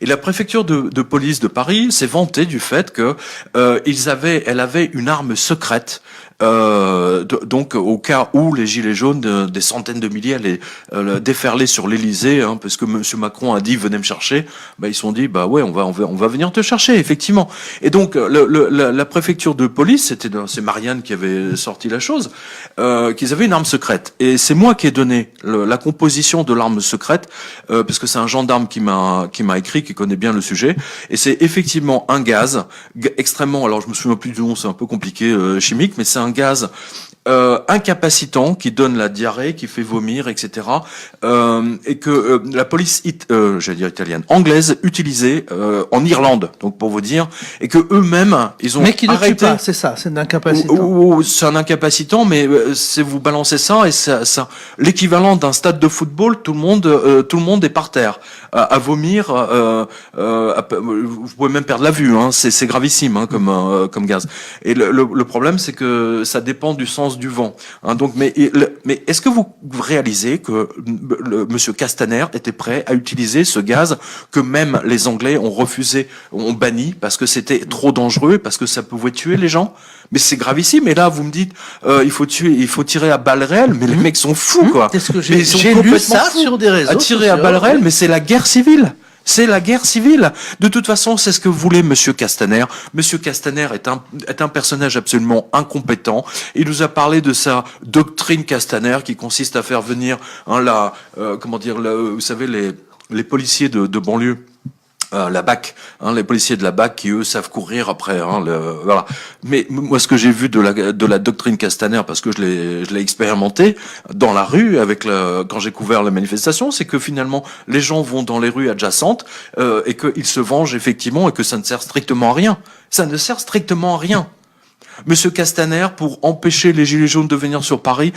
Et la préfecture de police de Paris s'est vantée du fait que elle avait une arme secrète. Donc au cas où les gilets jaunes, des centaines de milliers allaient déferler sur l'Élysée, parce que Monsieur Macron a dit venez me chercher, ils se sont dit bah ouais on va venir te chercher effectivement. Et donc la préfecture de police, c'est Marianne qui avait sorti la chose, qu'ils avaient une arme secrète. Et c'est moi qui ai donné la composition de l'arme secrète, parce que c'est un gendarme qui m'a écrit, qui connaît bien le sujet. Et c'est effectivement un gaz extrêmement, alors je me souviens plus du nom, c'est un peu compliqué, chimique, mais c'est un gaz incapacitant qui donne la diarrhée, qui fait vomir, etc. Et que la police, j'allais dire italienne, anglaise, utilisait en Irlande, donc pour vous dire, et que eux-mêmes, ils ont mais qui ne arrêté. tue pas, c'est ça, c'est un incapacitant. C'est un incapacitant, mais c'est vous balancez ça et ça l'équivalent d'un stade de football, tout le monde est par terre à vomir. Vous pouvez même perdre la vue, c'est gravissime comme gaz. Et le problème, c'est que ça dépend du sens du vent. Donc, mais est-ce que vous réalisez que Monsieur Castaner était prêt à utiliser ce gaz que même les Anglais ont refusé, ont banni parce que c'était trop dangereux, parce que ça pouvait tuer les gens? Mais c'est gravissime. Et là, vous me dites, il faut tirer à balles réelles. Mais les mecs sont fous, quoi. Qu'est-ce que Mais j'ai lu ça sur des réseaux à tirer sociaux, à balles réelles, mais c'est la guerre civile. C'est la guerre civile. De toute façon, c'est ce que voulait Monsieur Castaner. Monsieur Castaner est un personnage absolument incompétent. Il nous a parlé de sa doctrine Castaner qui consiste à faire venir, vous savez, les policiers de banlieue. La BAC, les policiers de la BAC qui eux savent courir après, voilà. Mais moi, ce que j'ai vu de la doctrine Castaner, parce que je l'ai expérimenté dans la rue quand j'ai couvert la manifestation, c'est que finalement les gens vont dans les rues adjacentes et qu'ils se vengent effectivement et que ça ne sert strictement à rien. Ça ne sert strictement à rien. Monsieur Castaner, pour empêcher les gilets jaunes de venir sur Paris,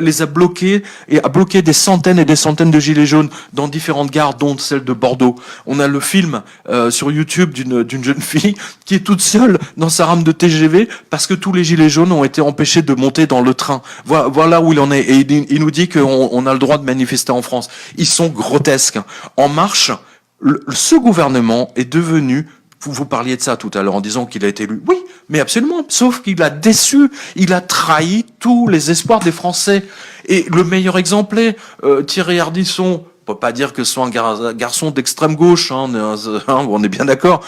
les a bloqués et a bloqué des centaines et des centaines de gilets jaunes dans différentes gares, dont celle de Bordeaux. On a le film sur YouTube d'une jeune fille qui est toute seule dans sa rame de TGV parce que tous les gilets jaunes ont été empêchés de monter dans le train. Voilà où il en est. Et il nous dit qu'on a le droit de manifester en France. Ils sont grotesques. En Marche, ce gouvernement est devenu... Vous parliez de ça tout à l'heure en disant qu'il a été élu. Oui, mais absolument. Sauf qu'il a déçu, il a trahi tous les espoirs des Français. Et le meilleur exemple est Thierry Ardisson. On peut pas dire que ce soit un garçon d'extrême gauche, on est bien d'accord.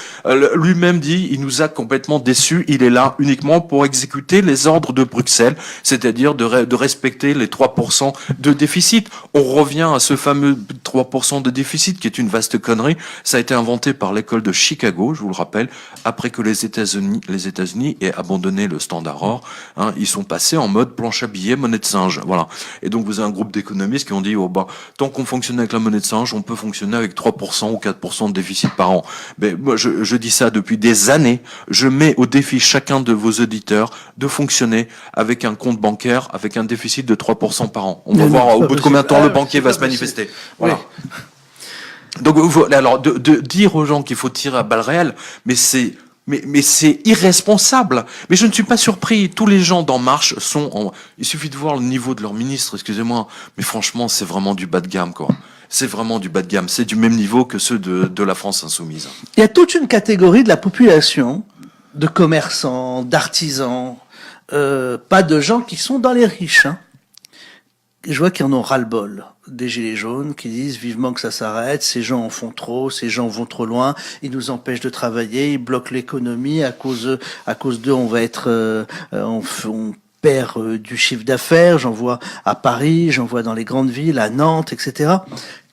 Lui-même dit, il nous a complètement déçus. Il est là uniquement pour exécuter les ordres de Bruxelles, c'est-à-dire de respecter les 3% de déficit. On revient à ce fameux 3% de déficit qui est une vaste connerie. Ça a été inventé par l'école de Chicago, je vous le rappelle, après que les États-Unis aient abandonné le Standard Or. Ils sont passés en mode planche à billets, monnaie de singe. Voilà. Et donc vous avez un groupe d'économistes qui ont dit, tant qu'on fonctionne avec la monnaie de singe, on peut fonctionner avec 3% ou 4% de déficit par an. Mais moi, je dis ça depuis des années. Je mets au défi chacun de vos auditeurs de fonctionner avec un compte bancaire avec un déficit de 3% par an. On va voir au bout de combien de temps le banquier va se manifester. Voilà. Oui. Donc, alors, de dire aux gens qu'il faut tirer à balles réelles, mais c'est irresponsable. Mais je ne suis pas surpris. Tous les gens d'En Marche il suffit de voir le niveau de leur ministre, excusez-moi. Mais franchement, c'est vraiment du bas de gamme, quoi. C'est vraiment du bas de gamme. C'est du même niveau que ceux de la France insoumise. Il y a toute une catégorie de la population, de commerçants, d'artisans, pas de gens qui sont dans les riches, Je vois qu'ils en ont ras-le-bol des gilets jaunes qui disent vivement que ça s'arrête, ces gens en font trop, ces gens vont trop loin, ils nous empêchent de travailler, ils bloquent l'économie, à cause d'eux on va être on perd du chiffre d'affaires, j'en vois à Paris, j'en vois dans les grandes villes, à Nantes, etc.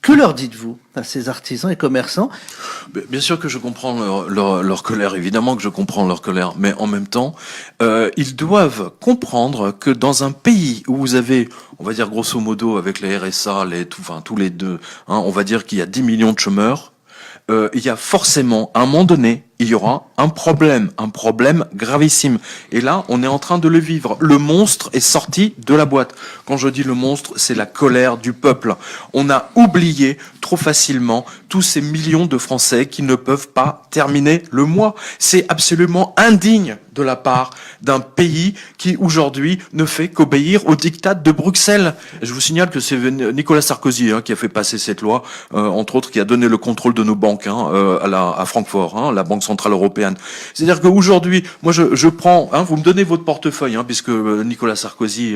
Que leur dites-vous à ces artisans et commerçants? Bien sûr que je comprends leur colère, évidemment que je comprends leur colère, mais en même temps, ils doivent comprendre que dans un pays où vous avez, on va dire grosso modo avec les RSA, tous les deux, on va dire qu'il y a 10 millions de chômeurs, il y a forcément, à un moment donné, il y aura un problème gravissime. Et là, on est en train de le vivre. Le monstre est sorti de la boîte. Quand je dis le monstre, c'est la colère du peuple. On a oublié trop facilement tous ces millions de Français qui ne peuvent pas terminer le mois. C'est absolument indigne de la part d'un pays qui aujourd'hui ne fait qu'obéir au diktat de Bruxelles. Je vous signale que c'est Nicolas Sarkozy qui a fait passer cette loi, entre autres qui a donné le contrôle de nos banques à Francfort, la Banque Centrale Européenne. C'est-à-dire qu'aujourd'hui, moi je prends, vous me donnez votre portefeuille, puisque Nicolas Sarkozy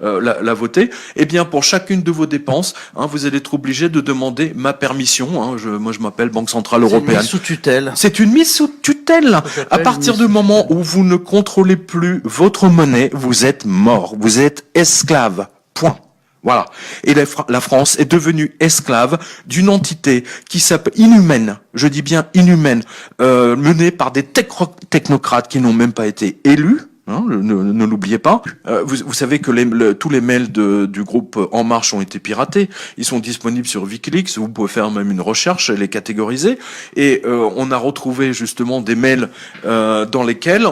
l'a voté, et bien pour chacune de vos dépenses, vous allez être obligé de demander ma permission. Moi je m'appelle Banque Centrale Européenne. C'est une mise sous tutelle. C'est une mise sous tutelle. À partir du moment où vous ne contrôlez plus votre monnaie, vous êtes mort, vous êtes esclave. Point. Voilà. Et la France est devenue esclave d'une entité qui s'appelle inhumaine, je dis bien inhumaine, menée par des technocrates qui n'ont même pas été élus. Ne l'oubliez pas. Vous savez que tous les mails du groupe En Marche ont été piratés. Ils sont disponibles sur Wikileaks. Vous pouvez faire même une recherche, les catégoriser. Et on a retrouvé justement des mails dans lesquels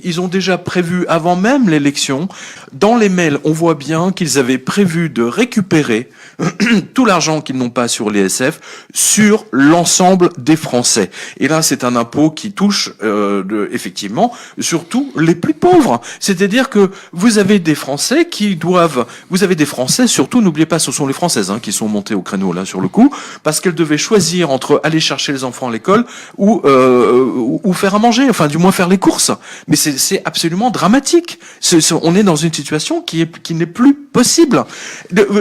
ils ont déjà prévu, avant même l'élection, dans les mails, on voit bien qu'ils avaient prévu de récupérer tout l'argent qu'ils n'ont pas sur l'ISF sur l'ensemble des Français. Et là, c'est un impôt qui touche effectivement surtout les plus pauvres. C'est-à-dire que vous avez des Français surtout, n'oubliez pas, ce sont les Françaises qui sont montées au créneau là sur le coup, parce qu'elles devaient choisir entre aller chercher les enfants à l'école ou faire à manger, enfin du moins faire les courses. Mais c'est absolument dramatique. On est dans une situation qui n'est plus possible.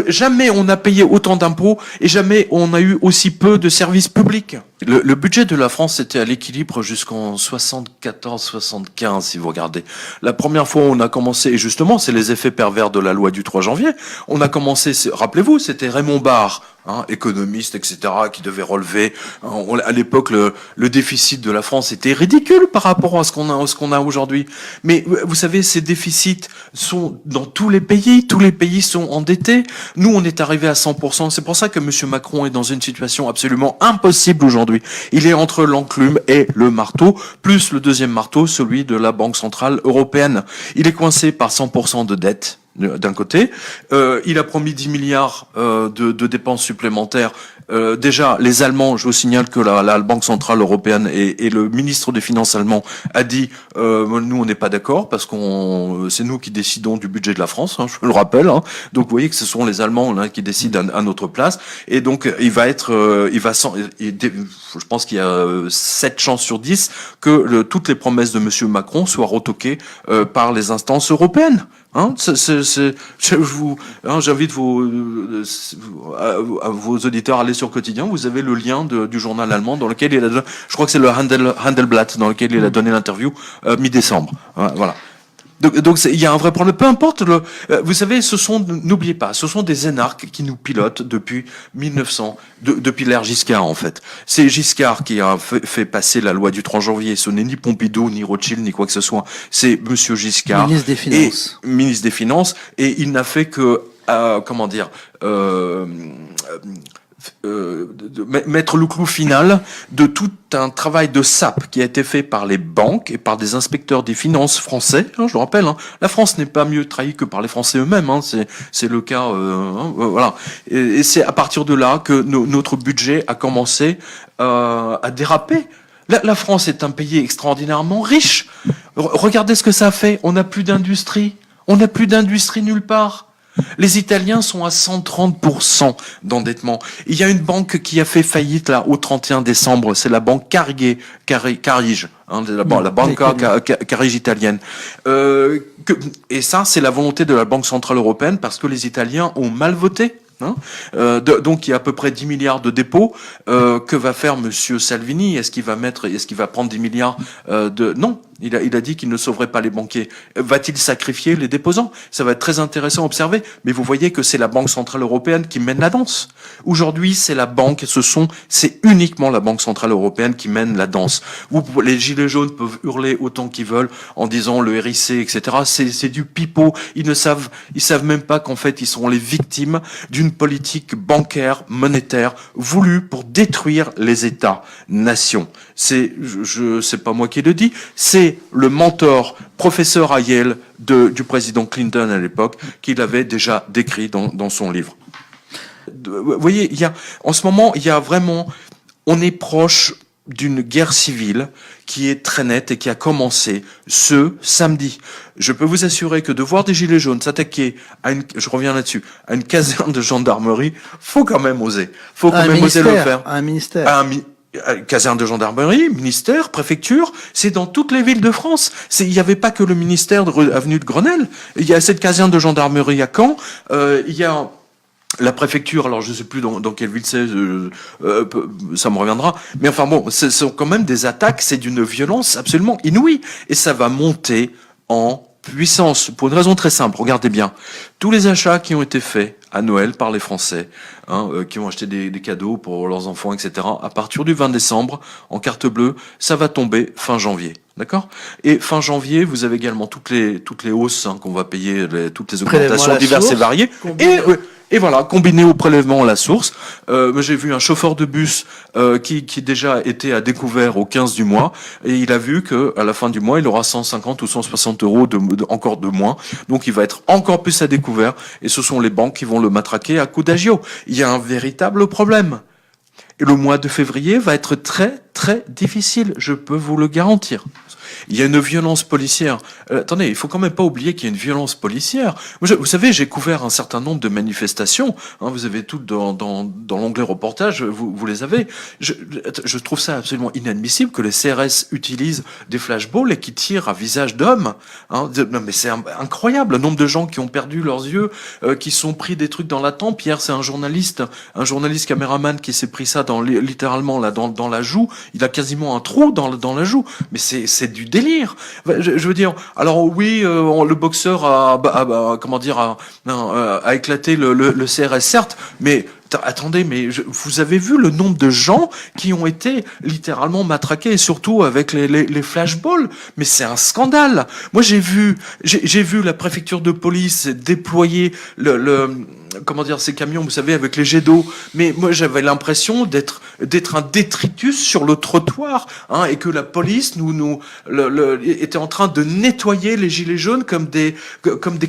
Jamais on a payé autant d'impôts et jamais on a eu aussi peu de services publics. Le budget de la France était à l'équilibre jusqu'en 74-75, si vous regardez. La première fois où on a commencé, et justement, c'est les effets pervers de la loi du 3 janvier, on a commencé, rappelez-vous, c'était Raymond Barre, économiste, etc., qui devait relever. À l'époque, le déficit de la France était ridicule par rapport à ce qu'on a aujourd'hui. Mais vous savez, ces déficits sont dans tous les pays sont endettés. Nous, on est arrivé à 100%. C'est pour ça que M. Macron est dans une situation absolument impossible aujourd'hui. Il est entre l'enclume et le marteau, plus le deuxième marteau, celui de la Banque Centrale Européenne. Il est coincé par 100% de dette. D'un côté, il a promis 10 milliards de dépenses supplémentaires. Déjà, les Allemands, je vous signale que la Banque Centrale Européenne et le ministre des Finances allemand a dit nous on n'est pas d'accord parce c'est nous qui décidons du budget de la France, je le rappelle. Donc vous voyez que ce sont les Allemands qui décident à notre place. Et donc je pense qu'il y a 7 chances sur 10 que toutes les promesses de Monsieur Macron soient retoquées par les instances européennes. J'invite vos auditeurs à aller sur Quotidien. Vous avez le lien du journal allemand dans lequel je crois que c'est le Handelsblatt dans lequel il a donné l'interview mi-décembre. Voilà. Donc il y a un vrai problème. Peu importe vous savez, n'oubliez pas, ce sont des énarques qui nous pilotent depuis 1900, depuis l'ère Giscard en fait. C'est Giscard qui a fait passer la loi du 3 janvier. Ce n'est ni Pompidou, ni Rothschild, ni quoi que ce soit. C'est Monsieur Giscard, ministre des Finances, et il n'a fait que mettre le clou final de tout un travail de sape qui a été fait par les banques et par des inspecteurs des finances français. Je le rappelle, la France n'est pas mieux trahie que par les Français eux-mêmes. C'est le cas. Voilà. Et c'est à partir de là que notre budget a commencé à déraper. La France est un pays extraordinairement riche. Regardez ce que ça fait. On n'a plus d'industrie. On n'a plus d'industrie nulle part. Les Italiens sont à 130% d'endettement. Il y a une banque qui a fait faillite là au 31 décembre, c'est la banque Carige, la banque Carige italienne. Et ça, c'est la volonté de la Banque Centrale Européenne parce que les Italiens ont mal voté. Donc il y a à peu près 10 milliards de dépôts. Que va faire Monsieur Salvini? Est-ce qu'il va prendre 10 milliards Non, Il a dit qu'il ne sauverait pas les banquiers. Va-t-il sacrifier les déposants? Ça va être très intéressant à observer. Mais vous voyez que c'est la Banque Centrale Européenne qui mène la danse. Aujourd'hui, c'est c'est uniquement la Banque Centrale Européenne qui mène la danse. Les gilets jaunes peuvent hurler autant qu'ils veulent en disant le RIC, etc. C'est du pipeau. Ils savent même pas qu'en fait, ils seront les victimes d'une politique bancaire, monétaire, voulue pour détruire les États-nations. C'est pas moi qui le dis, c'est le mentor, professeur à Yale du président Clinton à l'époque, qui l'avait déjà décrit dans son livre. Vous voyez, en ce moment, on est proche d'une guerre civile qui est très nette et qui a commencé ce samedi. Je peux vous assurer que de voir des gilets jaunes s'attaquer je reviens là-dessus, à une caserne de gendarmerie, faut quand même oser. Faut quand même oser le faire. À un ministère. Caserne de gendarmerie, ministère, préfecture, c'est dans toutes les villes de France. Il n'y avait pas que le ministère avenue de Grenelle. Il y a cette caserne de gendarmerie à Caen. Il y a la préfecture, alors je sais plus dans quelle ville c'est, ça me reviendra. Mais enfin bon, ce sont quand même des attaques, c'est d'une violence absolument inouïe. Et ça va monter en puissance, pour une raison très simple. Regardez bien, tous les achats qui ont été faits à Noël par les Français, qui ont acheté des cadeaux pour leurs enfants, etc., à partir du 20 décembre, en carte bleue, ça va tomber fin janvier. D'accord? Et fin janvier, vous avez également toutes les hausses qu'on va payer, toutes les augmentations diverses et variées. Et voilà, combiné au prélèvement à la source. J'ai vu un chauffeur de bus qui déjà était à découvert au 15 du mois, et il a vu que à la fin du mois, il aura 150 ou 160 euros encore de moins. Donc il va être encore plus à découvert, et ce sont les banques qui vont le matraquer à coups d'agio. Il y a un véritable problème. Et le mois de février va être très, très difficile, je peux vous le garantir. Il y a une violence policière. Attendez, il faut quand même pas oublier qu'il y a une violence policière. Vous savez, j'ai couvert un certain nombre de manifestations. Vous avez tout dans l'onglet reportage, vous les avez. Je trouve ça absolument inadmissible que les CRS utilisent des flashballs et qui tirent à visage d'homme. Non, mais c'est incroyable, le nombre de gens qui ont perdu leurs yeux, qui sont pris des trucs dans la tempe. Hier, c'est un journaliste caméraman qui s'est pris ça littéralement là dans la joue. Il a quasiment un trou dans la joue. Mais c'est du délire. Je veux dire, alors oui, le boxeur a éclaté le CRS, certes, mais attendez, mais vous avez vu le nombre de gens qui ont été littéralement matraqués, et surtout avec les flashballs. Mais c'est un scandale. Moi, j'ai vu la préfecture de police déployer ces camions, vous savez, avec les jets d'eau. Mais moi, j'avais l'impression d'être un détritus sur le trottoir, et que la police était en train de nettoyer les gilets jaunes comme des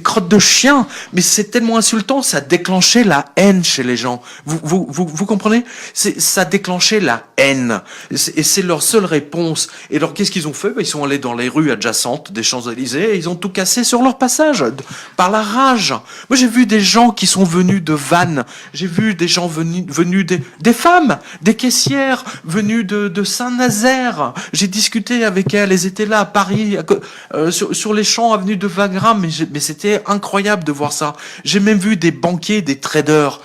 crottes de chiens. Mais c'est tellement insultant, ça déclenchait la haine chez les gens. Vous comprenez? Ça déclenchait la haine. Et c'est leur seule réponse. Et alors, qu'est-ce qu'ils ont fait? Ils sont allés dans les rues adjacentes des Champs-Élysées et ils ont tout cassé sur leur passage, par la rage. Moi, j'ai vu des gens qui sont venus de Vannes. J'ai vu des gens venus des femmes, des caissières, venues de Saint-Nazaire. J'ai discuté avec elles étaient là à Paris, sur les champs, avenue de Wagram. Mais c'était incroyable de voir ça. J'ai même vu des banquiers, des traders,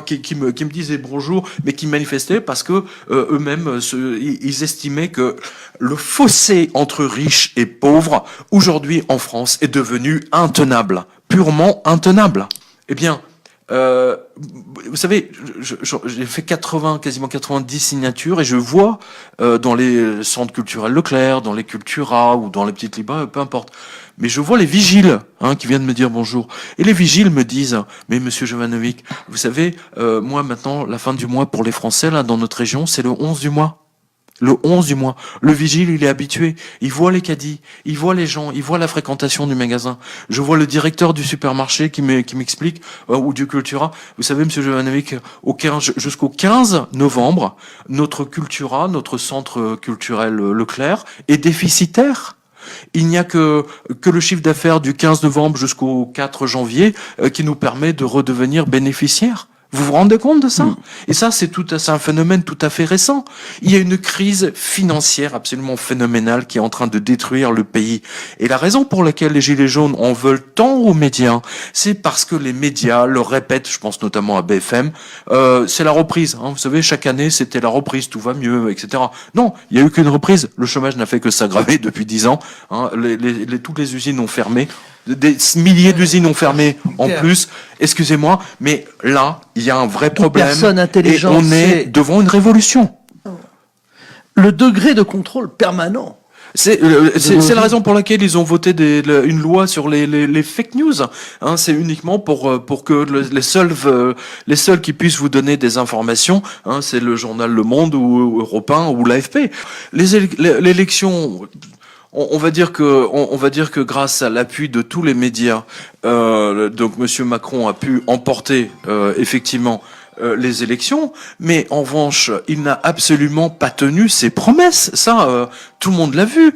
qui me disaient bonjour, mais qui manifestaient parce que eux-mêmes ils estimaient que le fossé entre riches et pauvres aujourd'hui en France est devenu intenable, purement intenable. Eh bien, vous savez, j'ai fait quasiment 90 signatures, et je vois dans les centres culturels Leclerc, dans les Cultura ou dans les petites librairies, peu importe. Mais je vois les vigiles qui viennent me dire bonjour. Et les vigiles me disent, mais monsieur Jovanovic, vous savez, moi maintenant, la fin du mois pour les Français, là, dans notre région, c'est le 11 du mois. Le 11 du mois. Le vigile, il est habitué. Il voit les caddies, il voit les gens, il voit la fréquentation du magasin. Je vois le directeur du supermarché qui m'explique, ou du Cultura. Vous savez, monsieur Jovanovic, jusqu'au 15 novembre, notre Cultura, notre centre culturel Leclerc, est déficitaire. Il n'y a que le chiffre d'affaires du 15 novembre jusqu'au 4 janvier qui nous permet de redevenir bénéficiaires. Vous vous rendez compte de ça? Et ça, c'est un phénomène tout à fait récent. Il y a une crise financière absolument phénoménale qui est en train de détruire le pays. Et la raison pour laquelle les Gilets jaunes en veulent tant aux médias, c'est parce que les médias le répètent, je pense notamment à BFM, c'est la reprise. Hein. Vous savez, chaque année, c'était la reprise, tout va mieux, etc. Non, il n'y a eu qu'une reprise. Le chômage n'a fait que s'aggraver depuis 10 ans. Hein. Toutes les usines ont fermé. Des milliers d'usines ont fermé en plus. Excusez-moi, mais là, il y a un vrai problème. Personne intelligente et on est devant une révolution. Le degré de contrôle permanent. C'est la raison pour laquelle ils ont voté une loi sur les fake news. Hein, c'est uniquement pour que les seuls qui puissent vous donner des informations, hein, c'est le journal Le Monde ou Europe 1 ou l'AFP. L'élection. On va dire que grâce à l'appui de tous les médias, donc Monsieur Macron a pu emporter effectivement les élections, mais en revanche, il n'a absolument pas tenu ses promesses. Ça, tout le monde l'a vu.